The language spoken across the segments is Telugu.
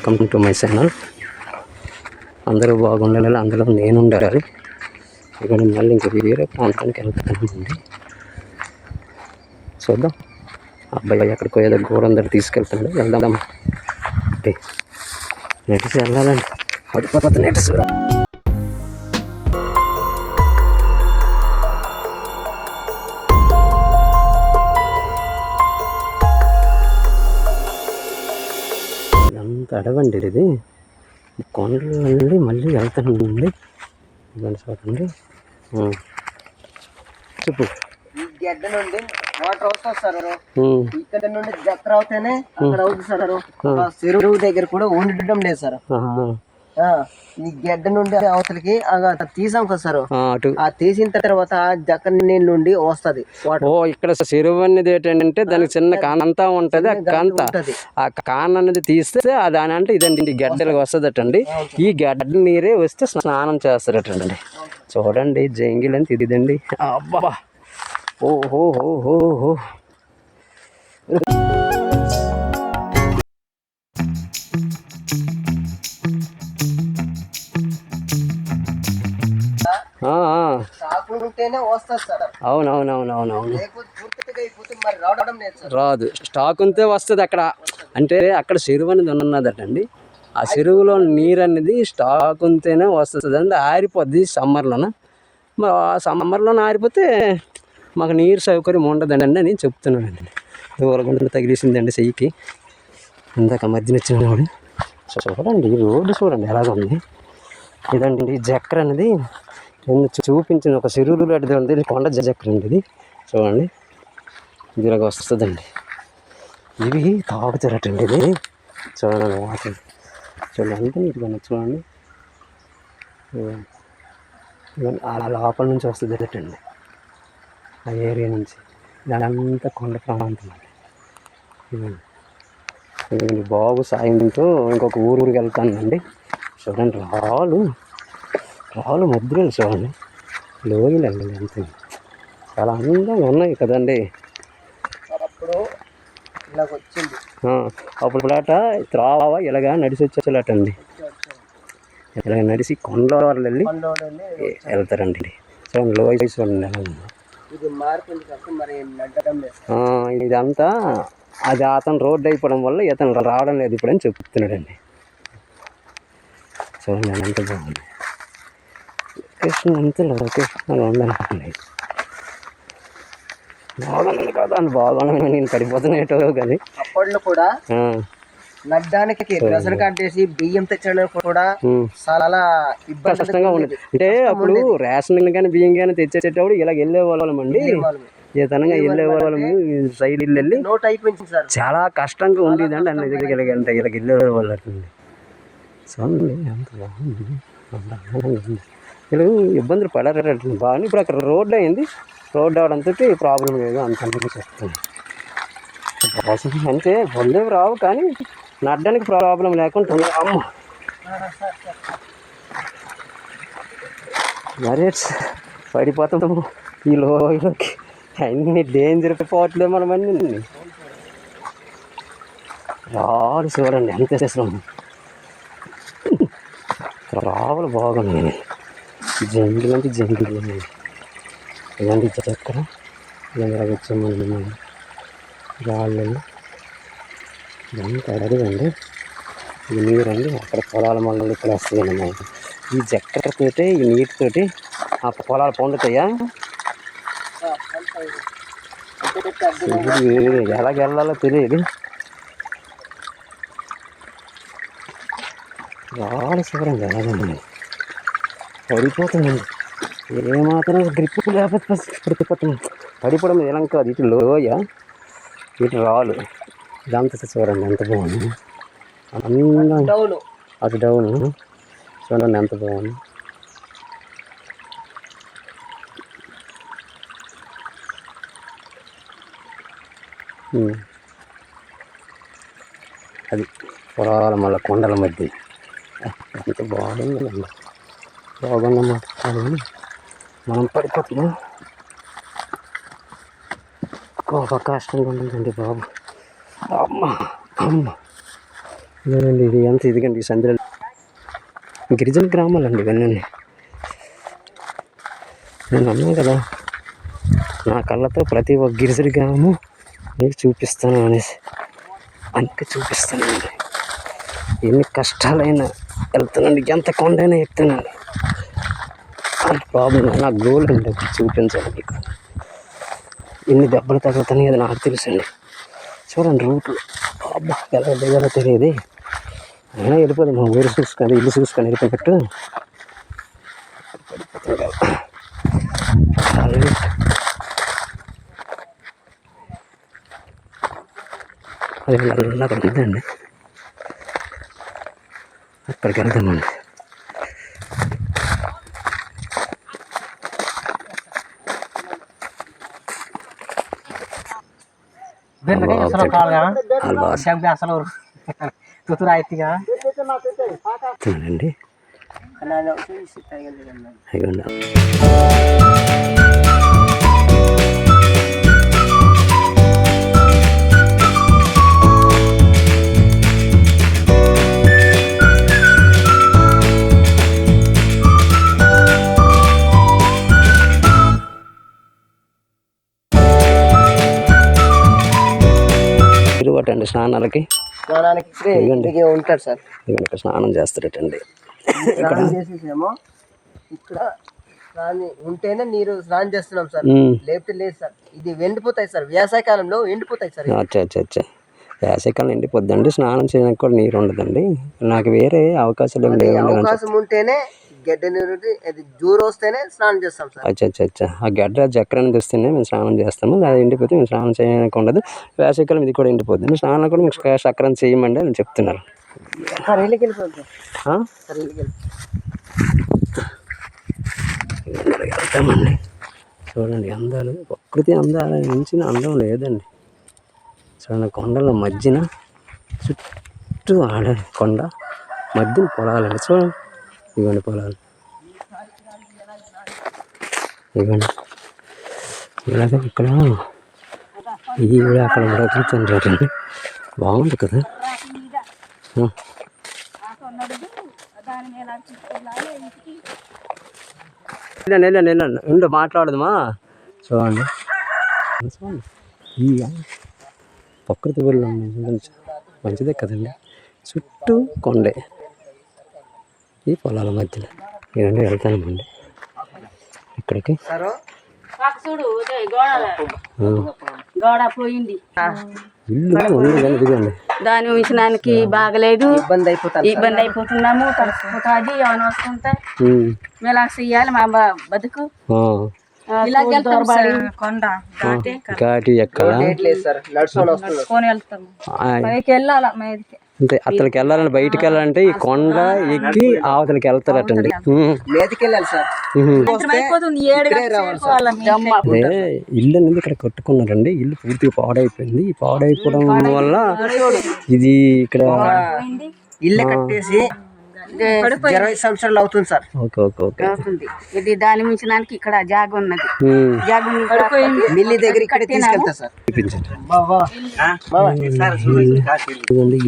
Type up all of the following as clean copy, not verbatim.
Welcome to my channel. అందరూ బాగుండాలి, అందులో నేను ఉండాలి. ఇక్కడ మళ్ళీ ఇంక వేరే ప్రాంతానికి వెళ్తానండి. చూద్దాం, అబ్బాయి ఎక్కడికో ఏదో గోడందరు తీసుకెళ్తాడు, వెళ్దాం. నెట్స్ వెళ్ళాలండి, పడిపోతుంది నెట్స్. అంత అడవండి ఇది, కొండల నుండి మళ్ళీ వెళ్తానండి. ఇదండి చూడండి, చెప్పు. ఈ గడ్డ నుండి వాటర్ వస్తుంది సార్, ఇక్కడ నుండి జత్ర అవుతేనే అక్కడ అవుతుంది సార్. చెరువు దగ్గర కూడా ఉండడం లేదు సార్. ఈ గడ్డ నుండి అవతలకి తీసాం కదా సార్, ఆ తీసిన తర్వాత జక్క నీళ్ళ నుండి వస్తుంది. ఓ ఇక్కడ చెరువు అనేది ఏంటంటే దానికి చిన్న కానంతా ఉంటది. ఆ కాన్ అనేది తీస్తే దాని అంటే ఇదండి గడ్డలకు వస్తుందటండి. ఈ గడ్డ నీరే వస్తే స్నానం చేస్తారటండి. చూడండి, జంగిల్ అని ఇదండి. అబ్బా, ఓహో హో. అవునవునవునవునవును, రాదు. స్టాక్ ఉంటే వస్తుంది అక్కడ. అంటే అక్కడ చెరువు అనేది ఉన్నదటండి. ఆ చెరువులో నీరు అనేది స్టాక్ ఉంటేనే వస్తుంది అండి. ఆరిపోద్ది సమ్మర్లోన. మరి ఆ సమ్మర్లోనే ఆరిపోతే మాకు నీరు సౌకర్యం ఉండదండి అని చెప్తున్నానండి. దూరగుండ తగిలేసిందండి చెయ్యికి. ఇందాక మధ్యన వచ్చిన చూడండి, రోడ్డు చూడండి ఎలాగ ఉంది. ఇదండి జక్కర్ అనేది చూపించింది, ఒక చెరువులు లాంటిది ఉంది. కొండ జక్కర్ అండి ఇది. చూడండి, ఇది ఇలాగ వస్తుందండి. ఇవి తాగుతారటండి ఇది. చూడండి వాటర్ చూడండి, అంత నీట్గా చూడండి. ఆ లోపల నుంచి వస్తుంది అటండి, ఆ ఏరియా నుంచి. దానంతా కొండ ప్రాంతం అండి. ఇదండి బాబు సాయంతో ఇంకొక ఊరికి వెళ్తానండి. చూడండి, రాళ్ళు మధ్యలో చూడండి, లోయలు వెళ్ళండి. అంతే, చాలా అందంగా ఉన్నాయి కదండి. అప్పుడు త్రావ ఇలాగా నడిచి వచ్చేలాటండి. ఇలాగ నడిచి కొండ వాళ్ళు వెళ్ళి వెళ్తారండి. చూడండి, లోయ చూడండి ఎలా ఉంది. ఇదంతా అది అతను రోడ్డు అయిపోవడం వల్ల ఇతను రావడం లేదు ఇప్పుడు అని చెప్తున్నాడండి. చూడండి, ఎంత బాగుంది లొకేషన్. అంతే లొకేషన్ అలా ఉందనుకోండి. బాగుంది కదా అని బాగున్నాను, నేను పడిపోతున్నాయటో కానీ. అప్పట్లో కూడా నడ్డానికి రేషన్ కట్టేసి బియ్యం తెచ్చడానికి కూడా చాలా కష్టంగా ఉండేది. అంటే అప్పుడు రేషన్ కానీ బియ్యం కానీ తెచ్చేటప్పుడు ఇలా వెళ్ళేవాళ్ళం అండి. ఏతనంగా వెళ్ళేవాళ్ళము, సైడ్ వెళ్ళి నోట్ అయిపోయింది సార్. చాలా కష్టంగా ఉండేదండి. అన్న దగ్గర ఇలా వెళ్ళేవాళ్ళు అట్లండి. చూడండి ఎంత బాగుంది. వీళ్ళు ఇబ్బందులు పడారండి బాగా. ఇప్పుడు అక్కడ రోడ్డు అయింది. రోడ్డు అవడంతో ప్రాబ్లం లేదు అంత చెప్తాను. అంటే బొల్లేవి రావు కానీ నడ్డానికి ప్రాబ్లం లేకుండా. అమ్మ మరి పడిపోతాము ఈ లోయలోకి. అన్ని డేంజర్ పోవట్లే మనం అన్ని. రాళ్ళు చూడండి ఎంత చేస్తున్నాము. రావులు బాగున్నాయి. జంగిల్ అంటే జంగిల్ ఇలాంటి చక్కెర ఇలా వచ్చాము. రాళ్ళు ఇదంతా అడగండి, ఈ నీరండి. అక్కడ పొలాల మళ్ళీ ఇక్కడ వస్తుంది అన్నమాట. ఈ చక్కెరతోటి ఈ నీటితోటి ఆ పొలాలు పొందుతాయా. ఎలాగ వెళ్ళాలో తెలియదు. రాళ్ళు చూడండి ఎలాగండి, పడిపోతుందండి. ఏమాత్రం గ్రిప్ లేకపోతే పడిపోతుంది. పడిపోవడం ఎలా కాదు, ఇటు లోయ ఇటు రాళ్ళు. ఇదంతా చూడండి ఎంత బాగుంది. అటు డౌన్ చూడండి ఎంత బాగుంది. అది పొలాల మళ్ళీ కొండల మధ్య ఎంత బాగుంది. బాగుందన్నమాట. అది మనం పడిపోతున్నాం. గొప్ప కష్టంగా ఉందండి బాబు. అమ్మ ఇదేనండి ఇది ఎంత ఇదిగండి ఈ సందులో గిరిజన గ్రామాలండి ఇవన్నీ. నేను అన్నాను కదా నా కళ్ళతో ప్రతి ఒక్క గిరిజన గ్రామం మీకు చూపిస్తాను అనేసి, అందుకే చూపిస్తానండి. ఎన్ని కష్టాలైనా వెళ్తానండి, ఎంత కొండైనా ఎక్కుతానండి. అంత ప్రాబ్లం నా గోల్ అండి చూపించాలి మీకు. ఎన్ని దెబ్బలు తగ్గుతాయి అది నాకు తెలుసండి. చూడండి రూట్లు అబ్బా ఎలా దిగాలో తెలియదు, అయినా వెళ్ళిపోదు మా ఊరు చూసుకొని ఇల్లు చూసుకొని వెళ్ళిపోయినట్టు అది నల్లగా ఉందండి. అక్కడికి వెళ్తామండి. చూడండి తిరుగుబాటండి స్నానాలకి ఉంటారు సార్. ఇక్కడ స్నానం చేస్తారటండి. స్నానం చేసేసేమో ఇక్కడ ఉంటేనే నీరు స్నానం చేస్తున్నాం సార్, లేకపోతే లేదు సార్. ఇది ఎండిపోతాయి సార్, వేసవికాలంలో ఎండిపోతాయి సార్. అచ్చా వేసవికాలం ఎండిపోద్దండి, స్నానం చేయడానికి కూడా నీరు ఉండదండి. నాకు వేరే అవకాశాలు అవకాశం ఉంటేనే గడ్డ నీరు అది జూరు వస్తేనే స్నానం చేస్తాం సార్. అచ్చా ఆ గడ్డ చక్రాన్ని తెస్తేనే మేము స్నానం చేస్తాము. అది ఎండిపోతే మేము స్నానం చేయడానికి ఉండదు. వేసవికాలం ఇది కూడా ఎండిపోద్ది, స్నానం కూడా మీకు చక్రం చేయమండి అని చెప్తున్నారు. వెళ్తామండి. చూడండి అందాలు, ప్రకృతి అందాల మించిన అందం లేదండి. చూడండి కొండల మధ్యన చుట్టూ కొండ మధ్యన పొలాలండి. చూడండి ఇవ్వండి పొలాలు, ఇవ్వండి ఇలాగే ఇక్కడ ఈవిడ అక్కడ బ్రతుకుతుంటారండి. బాగుంది కదా. ఉండు మాట్లాడదుమా. చూడండి ఈ ప్రకృతి వల్ల మంచిదే కదండి. చుట్టూ కొండే ఈ పొలాల మధ్యన ఇవన్నీ వెళ్తానండి ఇక్కడికి. ఇల్లు ఉంది కానీ ఇదిగోండి దాని ఉంచడానికి బాగలేదు, ఇబ్బంది అయిపోతున్నాము. కలిసిపోతుంది ఏమైనా వస్తుంటే ఇలా చెయ్యాలి మా బతుకు. ఘాటి ఎక్కడ అంటే అతనికి వెళ్ళాలని, బయటికి వెళ్ళాలంటే ఈ కొండ ఎక్కి అవతలకి వెళ్తారటండి. ఇల్లు అనేది ఇక్కడ కట్టుకున్నారండి. ఇల్లు పూర్తిగా పాడైపోయింది. ఈ పాడైపోవడం వల్ల ఇది ఇక్కడ ఇల్లు కట్టేసి 20 సంవత్సరాలు అవుతుంది సార్. అవుతుంది. ఇది దాని మించడానికి ఇక్కడ జాగ ఉన్నది. మిల్లి దగ్గర ఇక్కడ తీసుకెళ్తా సార్.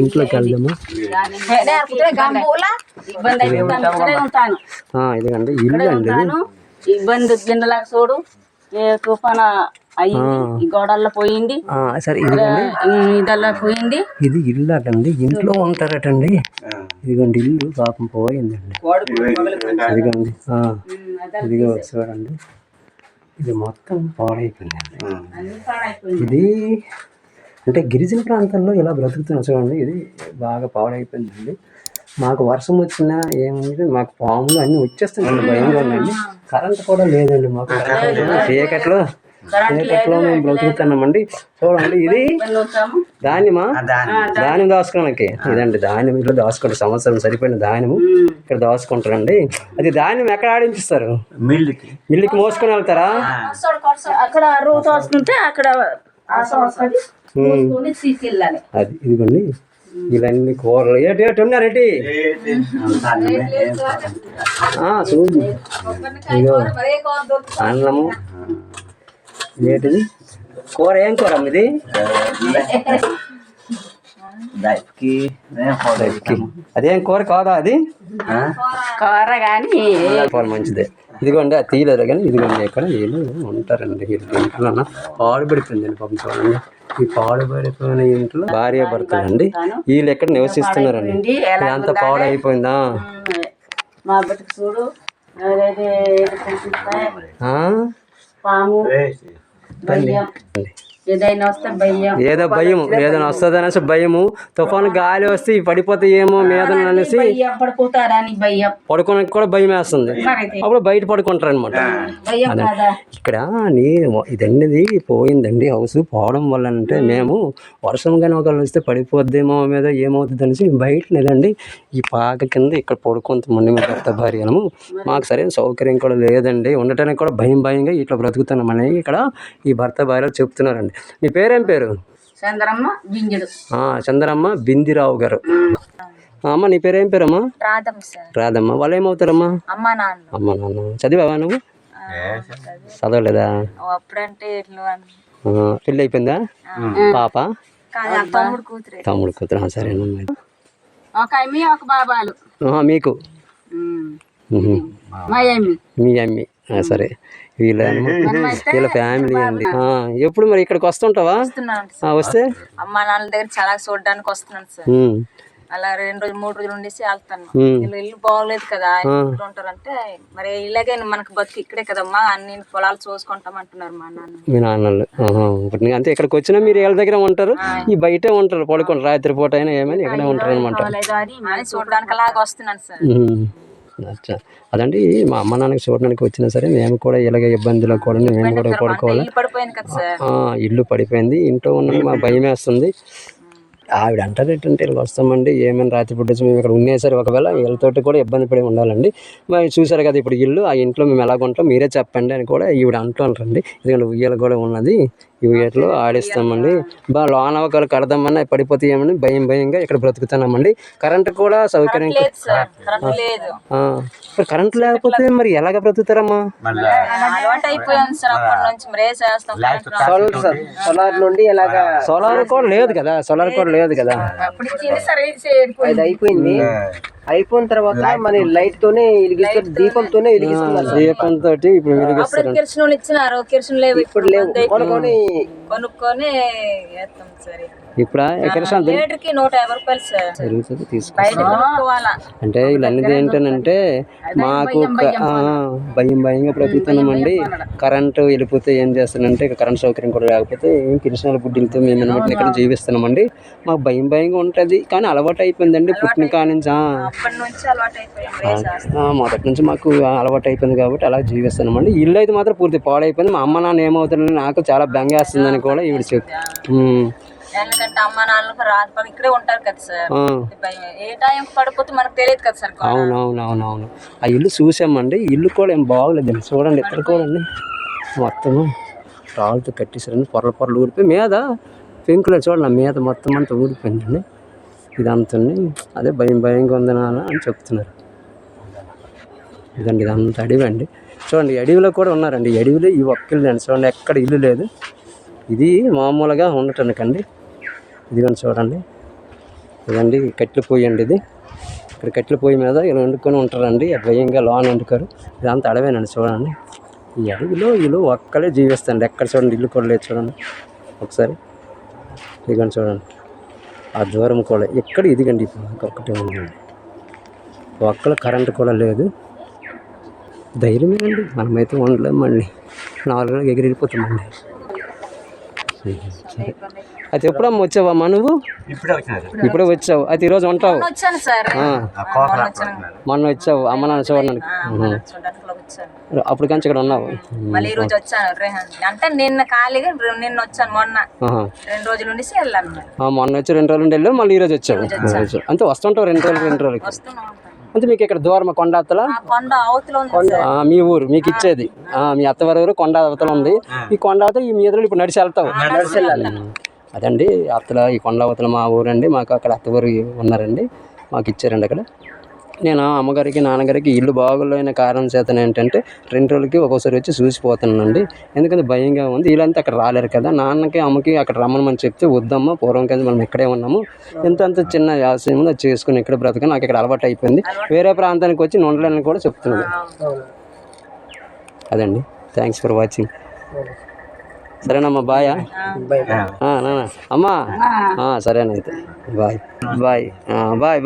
ఇంట్లోకి వెళ్దాము. ఇదిగండి ఇల్లు అండి. ఇబ్బంది గిన్నెలా చూడు, తుఫాన అయ్యింది, గోడల్లో పోయింది. సరే ఇదల్లా పోయింది. ఇది ఇల్లు అటండి, ఇంట్లో ఉంటారటండి. ఇదిగోండి ఇల్లు పాపం పోయిందండి. ఇదిగోండి ఇదిగో చూడండి, ఇది మొత్తం పాడైపోయిందండి. ఇది అంటే గిరిజన ప్రాంతాల్లో ఇలా బ్రతుకుతున్నా చూడండి. ఇది బాగా పాడైపోయిందండి. మాకు వర్షం వచ్చినా ఏముంది, మాకు పాములు అన్నీ వచ్చేస్తున్నాయి, భయంగా ఉందండి. కరెంట్ కూడా లేదండి మాకు. చీకట్లో మేము బ్రతుకుతున్నామండి. చూడండి ఇది ధాన్యమా, ధాన్యం దాచుకోవడానికి. ఇదండి ధాన్యం, ఇంట్లో దాచుకుంటారు. సంవత్సరం సరిపోయిన ధాన్యము ఇక్కడ దాచుకుంటారండి. అది ధాన్యం ఎక్కడ ఆడించిస్తారు? మిల్లుకి మోసుకొని వెళ్తారా? అక్కడ రోజు వస్తుంటే అక్కడ అది ఇదిగోండి ఇవన్నీ కూరలు ఏటి ఉన్నారేటి చూడు. ఇదిగో అన్నము, ఏంటిది కూర? ఏం కూర ఇది? అదేం కూర కాదా అది? కూర కానీ కూర మంచిదే. ఇదిగోండి అది తీయలేదు కానీ ఇదిగోండి ఇక్కడ వీళ్ళు ఉంటారండి. వీళ్ళు ఇంట్లో పాడుపడిపోయిందండి పాపం చూడండి. ఈ పాడుపడిపోయిన ఇంట్లో భార్య భర్త అండి వీళ్ళు ఎక్కడ నివసిస్తున్నారండి. అంత పాడైపోయిందా? మా బతుకు చూడు పాము భయం ఏదైనా వస్తే భయం, ఏదో భయం, ఏదైనా వస్తుంది అనేసి భయము. తుఫాను గాలి వస్తే పడిపోతే ఏమో మీద అనేసి పడిపోతారని భయం, పడుకోడానికి కూడా భయం వేస్తుంది. అప్పుడు బయట పడుకుంటారు అనమాట. భయం కదా. ఇక్కడ ఇదన్నది పోయిందండి. హౌస్ పోవడం వల్ల అంటే మేము వర్షం కానీ ఒకళ్ళు వస్తే పడిపోద్దేమో మీద ఏమవుతుంది అనేసి బయట లేదండి ఈ పాక కింద ఇక్కడ పడుకుంటామండి. మా భర్త భార్యము. మాకు సరైన సౌకర్యం కూడా లేదండి, ఉండటానికి కూడా భయంగా ఇట్లా బ్రతుకుతున్నామని ఇక్కడ ఈ భర్త భార్యలు చెప్తున్నారండి. మీ పేరేం పేరు? చంద్రమ్మ బింజుడు. చంద్రమ్మ బిందిరావు గారు. అమ్మ నీ పేరేం పేరమ్మా? రాధమ్మ. వాళ్ళు ఏమవుతారమ్మా? అమ్మ నాన్న. చదివావా నువ్వు? చదవలేదా? పెళ్ళి అయిపోయిందా? పాప తమ్ముడు కూతురు. సరేనమ్మా. ఒక అమ్మి ఒక బాబాలు. మీకు మీ అమ్మి. సరే వీళ్ళ ఫ్యామిలీ అండి. ఎప్పుడు మరి ఇక్కడికి వస్తుంటావా? వస్తే అమ్మా నాన్న దగ్గర చాలా చూడడానికి వస్తున్నాను సార్. అలా 2 రోజులు 3 రోజులు ఉండేసి వెళ్తాను. ఇల్లు బాగోలేదు కదా, ఇక్కడ ఉంటారంటే మరి ఇలాగే మనకు బతుకు ఇక్కడే కదమ్మా, అన్ని పొలాలు చూసుకుంటాం అంటున్నారు మా నాన్న. మీ నాన్నలు అంతే. ఇక్కడికి వచ్చినా మీరు వీళ్ళ దగ్గర ఉంటారు, ఈ బయటే ఉంటారు, పడుకోండి రాత్రి పూట అయినా ఏమైనా ఇక్కడే ఉంటారు అనమాట. చూడడానికి అలాగే వస్తున్నాను సార్. అదండి మా అమ్మ నాన్నకి చూడడానికి వచ్చినా సరే మేము కూడా ఇలాగ ఇబ్బందులు కూడా మేము కూడా పడుకోవాలి. ఇల్లు పడిపోయింది, ఇంట్లో ఉన్న మా భయం వేస్తుంది. ఆవిడ అంటారు ఏంటంటే వీళ్ళకి వస్తామండి ఏమైనా రాత్రి పుట్టేసి మేము ఇక్కడ ఉన్నా సరే ఒకవేళ వీళ్ళతోటి కూడా ఇబ్బంది పడి ఉండాలండి. మరి చూసారు కదా ఇప్పుడు ఇల్లు, ఆ ఇంట్లో మేము ఎలాగుంటాం మీరే చెప్పండి అని కూడా ఈవిడ అంటారండి. ఎందుకంటే ఉయ్యాల కూడా ఉన్నది, ఈ ఉయ్యట్లో ఆడిస్తామండి. లోన ఒకరు కడదామన్నా పడిపోతే ఏమని భయంగా ఇక్కడ బ్రతుకుతున్నామండి. కరెంట్ కూడా సౌకర్యం. కరెంట్ లేకపోతే మరి ఎలాగ బ్రతుకుతారమ్మా? సోలార్ కూడా లేదు కదా. అది అయిపోయింది. అయిపోయిన తర్వాత మన లైట్ తోనే వెలిగిస్తారు, దీపంతోనే వెలిగిస్తున్నారు. దీపంతో ఇప్పుడు వెలిగిస్తారు. కిరసనాలు ఇచ్చినారు, కిరసనాలు లేవు ఇప్పుడు, లేవు. కొనుక్కొని ఇప్పుడు లీటర్కి 150 రూపాయలు సార్. బయట కొనుక్కోవాలా అంటే వీళ్ళన్నది ఏంటంటే మాకు భయంగా బ్రతుకుతున్నామండి. కరెంటు వెళ్ళిపోతే ఏం చేస్తానంటే కరెంట్ సౌకర్యం కూడా లేకపోతే కిరసనాల బుడ్డిలతో మేము ఇక్కడ జీవిస్తున్నామండి. మాకు భయంగా ఉంటుంది, కానీ అలవాటు అయిపోయిందండి పుట్టిన కాడి నుంచి. మొదటి నుంచి మాకు అలవాటు అయిపోయింది కాబట్టి అలా జీవిస్తున్నామండి. ఇల్లు అయితే మాత్రం పూర్తి పాడైపోయింది. మా అమ్మ నాన్న ఏమవుతుందని నాకు చాలా బెంగ వేస్తుందని కూడా ఈవిడ ఎందుకంటే అమ్మ నాన్న ఇక్కడే ఉంటారు కదా సార్, ఏ టైం పడిపోతే మనకు తెలియదు కదా సార్. అవునవునవునవును. ఆ ఇల్లు చూసామండి, ఇల్లు కూడా ఏం బాగోలేదండి. చూడండి ఇక్కడ చూడండి మొత్తము రాళ్ళతో కట్టేసారండి. పొరలు ఊడిపోయి మీద పెంకులో చూడండి మీద మొత్తం అంతా ఊడిపోయిందండి. ఇదంతా అదే భయంగా ఉంది నాన్న అని చెప్తున్నారు. ఇదండి ఇదంతా అడవి అండి. చూడండి అడవిలో కూడా ఉన్నారండి. ఈ అడవిలో ఈ ఒక్కళ్ళు అండి. చూడండి ఎక్కడ ఇల్లు లేదు. ఇది మామూలుగా ఉండటానికండి. ఇదిగోండి చూడండి, ఇదండి కట్టెల పొయ్యి అండి. ఇది ఇక్కడ కట్టెల పొయ్యి మీద ఇలా వండుకొని ఉంటారండి. భయంగా లోన్ వండుకోరు. ఇదంతా అడవేనండి. చూడండి ఈ అడవిలో వీళ్ళు ఒక్కలే జీవిస్తాండి. ఎక్కడ చూడండి ఇల్లు కూడా లేదు. చూడండి ఒకసారి ఇదిగోండి చూడండి ఆ దూరం కూడా ఎక్కడ ఇదిగండి ఒక్కటే ఉందండి. ఒక్కల కరెంటు కూడా లేదు. ధైర్యమేనండి, మనమైతే ఉండలేము. మళ్ళీ 4 రోజులు ఎగిరిపోతామండి. సరే అయితే ఎప్పుడమ్మా వచ్చావమ్మా నువ్వు? ఇప్పుడే వచ్చావు. అయితే ఈరోజు ఉంటావు? మొన్న వచ్చావు అమ్మ నాన్న చూడడానికి. అప్పుడు కంచి ఇక్కడ ఉన్నావు? మళ్ళీ ఈ రోజు వచ్చాను. అంటే నిన్న ఖాళీగా నిన్న వచ్చాను. మొన్న 2 రోజులు ఉండేసి వెళ్ళాను. మొన్న వచ్చి 2 రోజులు ఉండి వెళ్ళావు, మళ్ళీ ఈ రోజు వచ్చావు. అంతే వస్తుంటావు 2 రోజులకి. అంటే మీకు ఇక్కడ దూరం కొండ అవతల మీ ఊరు మీకు ఇచ్చేది, మీ అత్తవారి ఊరు కొండ అవతల ఉంది. ఈ కొండ అవతల ఈ మీద ఇప్పుడు నడిచి వెళ్తావు. అదండి అత్తల ఈ కొండ అవతల మా ఊరండి. మాకు అక్కడ అత్తవారు ఉన్నారండి, మాకు ఇచ్చారండి అక్కడ. నేను అమ్మగారికి నాన్నగారికి ఇల్లు బాగోలేని కారణం చేత ఏంటంటే 2 రోజులకి ఒక్కోసారి వచ్చి చూసిపోతానండి. ఎందుకంటే భయంగా ఉంది. వీళ్ళంతా అక్కడ రాలేరు కదా. నాన్నకి అమ్మకి అక్కడ రమ్మని చెప్తే వద్దమ్మా, పూర్వం కింద మనం ఇక్కడే ఉన్నాము, అంత చిన్న వ్యవసాయం ఉంది, అది చేసుకుని ఇక్కడ బ్రతకని నాకు ఇక్కడ అలవాటు అయిపోయింది, వేరే ప్రాంతానికి వచ్చి నేను ఉండలేని కూడా చెప్తున్నాను. అదండి. Thanks for watching. సరేనమ్మా, బాయ్. నాన్న అమ్మా, సరేనైతే బాయ్ బాయ్ బాయ్ బాయ్.